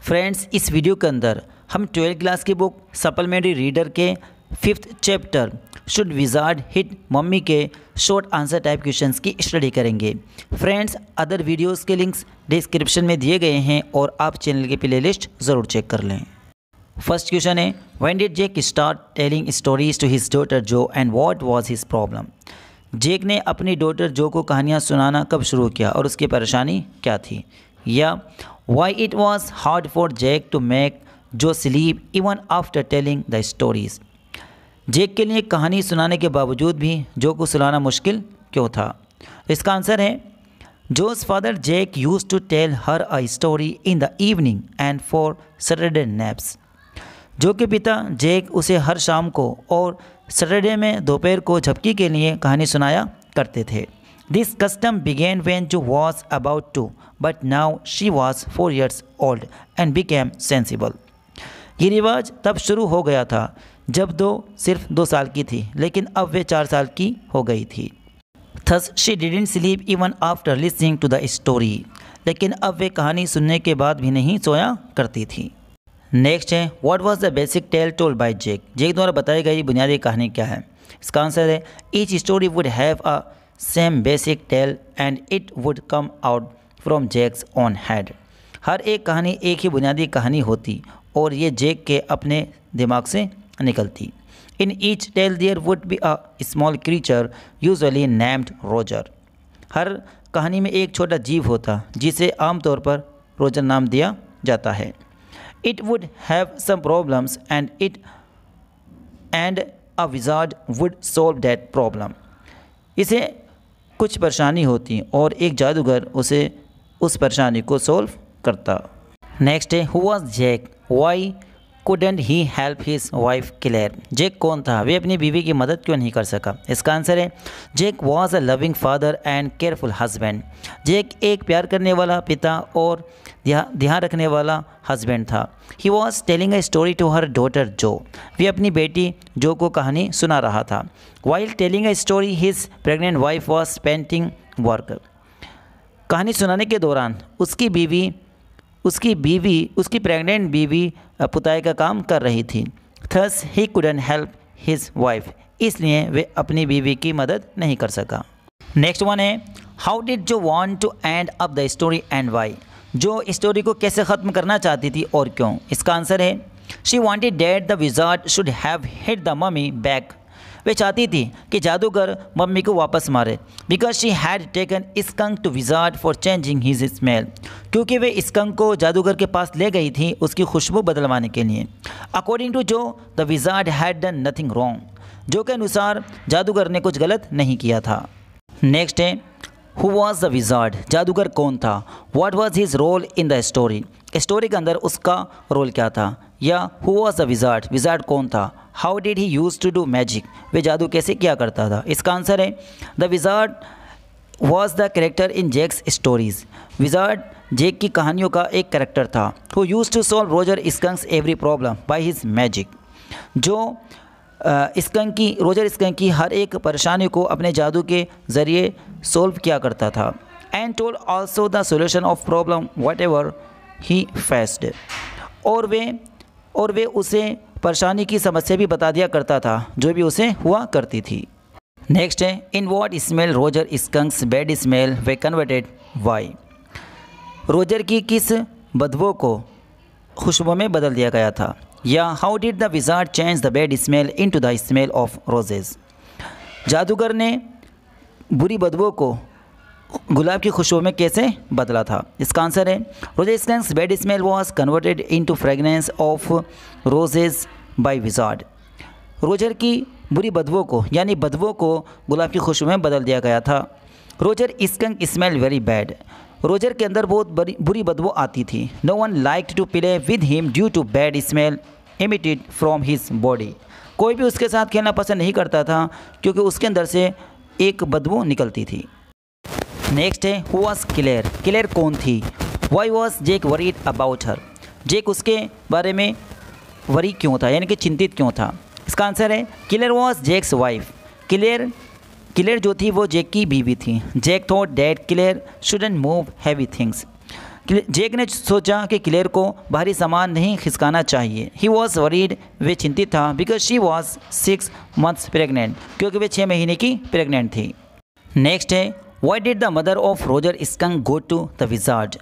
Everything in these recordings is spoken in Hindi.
फ्रेंड्स, इस वीडियो के अंदर हम 12th क्लास की बुक सप्लीमेंट्री रीडर के 5th chapter should wizard hit mummy के शॉर्ट आंसर टाइप क्वेश्चंस की स्टडी करेंगे। फ्रेंड्स, अदर वीडियोस के लिंक्स डिस्क्रिप्शन में दिए गए हैं और आप चैनल की प्लेलिस्ट ज़रूर चेक कर लें। फर्स्ट क्वेश्चन है, when did Jake start telling stories to his daughter Jo and what was his problem. Jake ने अपनी डॉटर जो को कहानियाँ सुनाना कब शुरू किया और उसकी परेशानी क्या थी। या why it was hard for Jake to make Jo sleep even after telling the stories. Jake के लिए कहानी सुनाने के बावजूद भी जो को सुनाना मुश्किल क्यों था। इसका आंसर है, Jo's father Jake used to tell her a story in the evening and for Saturday naps. Jo के पिता जेक उसे हर शाम को और सैटरडे में दोपहर को झपकी के लिए कहानी सुनाया करते थे। This custom began when Jo was about to but now she was 4 years old and became sensible. ये रिवाज तब शुरू हो गया था जब दो सिर्फ 2 साल की थी, लेकिन अब वे 4 साल की हो गई थी। Thus she didn't sleep even after listening to the story. लेकिन अब वे कहानी सुनने के बाद भी नहीं सोया करती थी। नेक्स्ट है, what was the basic tale told by Jake. Jake द्वारा बताई गई बुनियादी कहानी क्या है। इसका आंसर है, each story would have a same basic tale and it would come out from Jake's own head. हर एक कहानी एक ही बुनियादी कहानी होती और ये जेक के अपने दिमाग से निकलती। In each tale there would be a small creature usually named Roger. हर कहानी में एक छोटा जीव होता जिसे आमतौर पर रोजर नाम दिया जाता है। It would have some problems and a wizard would solve that problem. इसे कुछ परेशानी होती और एक जादूगर उसे उस परेशानी को सॉल्व करता। नेक्स्ट है, who was Jack? Why couldn't he help his wife Claire? जेक कौन था, वे अपनी बीवी की मदद क्यों नहीं कर सका। इसका आंसर है, Jake was a loving father and careful husband. Jake एक प्यार करने वाला पिता और ध्यान रखने वाला हस्बैंड था। He was telling a story to her daughter Jo. वे अपनी बेटी जो को कहानी सुना रहा था। While telling a story his pregnant wife was painting work. कहानी सुनाने के दौरान उसकी प्रेग्नेंट बीवी पुताई का काम कर रही थी। Thus he couldn't help his wife. इसलिए वे अपनी बीवी की मदद नहीं कर सका। नेक्स्ट वन है, how did Jo want to end up the story and why. Jo story को कैसे ख़त्म करना चाहती थी और क्यों। इसका आंसर है, she wanted that the wizard should have hit the mummy back. वे चाहती थी कि जादूगर मम्मी को वापस मारे। Because she had taken skunk to wizard for changing his smell. क्योंकि वे स्कंक को जादूगर के पास ले गई थी उसकी खुशबू बदलवाने के लिए। अकॉर्डिंग टू जो the wizard had done nothing wrong. जो के अनुसार जादूगर ने कुछ गलत नहीं किया था। नेक्स्ट है, हु वॉज द विजार्ड। जादूगर कौन था। What was his role in the story. Story के अंदर उसका रोल क्या था। या who was the wizard, wizard कौन था। How did he use to do magic, वे जादू कैसे किया करता था। इसका आंसर है, the wizard was the character in Jake's stories. Wizard Jake की कहानियों का एक कैरेक्टर था। Who use to solve Roger Skunk's every problem by his magic. जो रोजर स्कंक की हर एक परेशानी को अपने जादू के ज़रिए सॉल्व किया करता था। And told also the solution of problem what ever he faced. और वे उसे परेशानी की समस्या भी बता दिया करता था जो भी उसे हुआ करती थी। नेक्स्ट है, in what smell Roger Skunk's bad smell वे कन्वर्टेड वाई। रोजर की किस बदबू को खुशबू में बदल दिया गया था। या how did the wizard change the bad smell into the smell of roses. जादूगर ने बुरी बदबू को गुलाब की खुशबू में कैसे बदला था। इसका आंसर है, Roger Skunk's bad smell was converted into fragrance of roses by wizard. Roger की बुरी बदबू को यानी बदबू को गुलाब की खुशबू में बदल दिया गया था। Roger skunk smell very bad. Roger के अंदर बहुत बुरी बदबू आती थी। No one liked to play with him due to bad smell emitted from his body. कोई भी उसके साथ खेलना पसंद नहीं करता था क्योंकि उसके अंदर से एक बदबू निकलती थी। नेक्स्ट है, हु वाज क्लेयर। क्लेयर कौन थी। Why was Jake worried about her. Jake उसके बारे में वरी क्यों था यानी कि चिंतित क्यों था। इसका आंसर है, Claire was Jake's wife. Claire जो थी वो जेक की बीवी थी। Jake thought that Claire shouldn't move heavy things. Jack ने सोचा कि क्लेयर को भारी सामान नहीं खिसकाना चाहिए। ही वॉज वरीड, वे चिंतित था, because she was 6 months pregnant, क्योंकि वे 6 महीने की प्रेग्नेंट थी। नेक्स्ट है, why did the mother of Roger skunk go to the wizard?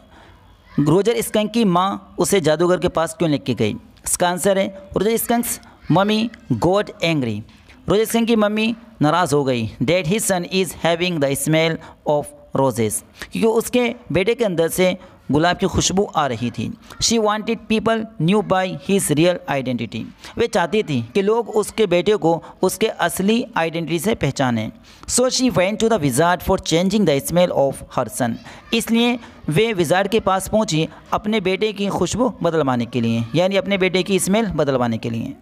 Roger skunk की माँ उसे जादूगर के पास क्यों लेके गई? इसका आंसर है, Roger Skunk's mummy got angry. Roger skunk की मम्मी नाराज़ हो गई that his son is having the smell of roses, क्योंकि उसके बेटे के अंदर से गुलाब की खुशबू आ रही थी। She wanted people knew by his real identity, वे चाहती थी कि लोग उसके बेटे को उसके असली आइडेंटिटी से पहचानें। So she went to the wizard for changing the smell of her son, इसलिए वे विजार्ड के पास पहुंची अपने बेटे की खुशबू बदलवाने के लिए, यानी अपने बेटे की स्मेल बदलवाने के लिए।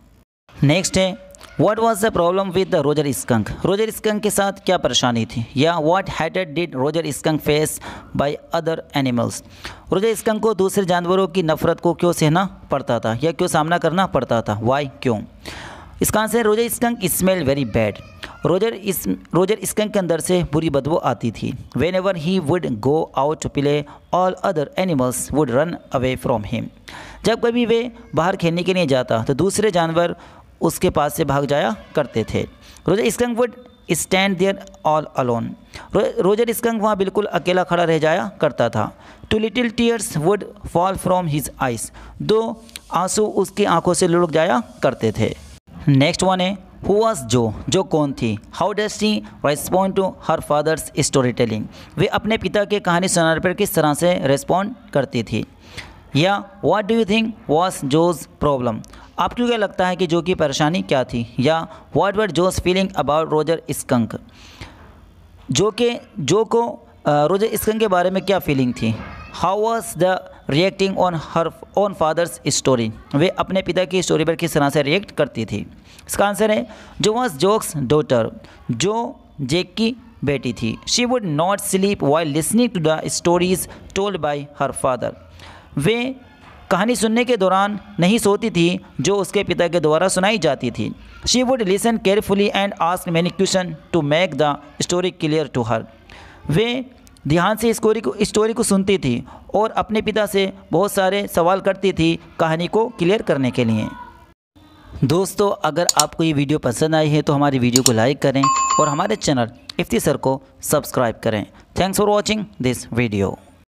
नेक्स्ट है, what was the problem with the Roger skunk? Roger skunk के साथ क्या परेशानी थी, या what hated did Roger skunk face by other animals? Roger skunk को दूसरे जानवरों की नफरत को क्यों सहना पड़ता था, या क्यों सामना करना पड़ता था? वाई, क्यों? इसका answer, Roger skunk smell very bad. Roger skunk के अंदर से बुरी बदबू आती थी। Whenever he would go out to play, all other animals would run away from him. जब कभी वे बाहर खेलने के लिए जाता तो दूसरे जानवर उसके पास से भाग जाया करते थे। Roger Skunk would stand there all alone. Roger Skunk वहाँ बिल्कुल अकेला खड़ा रह जाया करता था। Two little tears would fall from his eyes, 2 आंसू उसकी आंखों से लुढ़क जाया करते थे। नेक्स्ट वन है, हु वाज जो? जो कौन थी? How does she respond to her father's story telling? वे अपने पिता के कहानी सुनाने पर किस तरह से रिस्पॉन्ड करती थी? या what do you think was Jo's problem? आपको क्या लगता है कि जो की परेशानी क्या थी? या what were Jo's feeling about Roger Skunk? Jo को रोजर स्कंक के बारे में क्या फीलिंग थी? How was the reacting on her own father's story? वे अपने पिता की स्टोरी पर किस तरह से रिएक्ट करती थी? इसका आंसर है, Jo was Jack's daughter, Jo Jack की बेटी थी। She would not sleep while listening to the stories told by her father. वे कहानी सुनने के दौरान नहीं सोती थी जो उसके पिता के द्वारा सुनाई जाती थी। She would listen carefully and ask many question to make the story clear to her. वे ध्यान से स्टोरी को सुनती थी और अपने पिता से बहुत सारे सवाल करती थी कहानी को क्लियर करने के लिए। दोस्तों, अगर आपको ये वीडियो पसंद आई है तो हमारी वीडियो को लाइक करें और हमारे चैनल इफ्ती सर को सब्सक्राइब करें। Thanks for watching this video.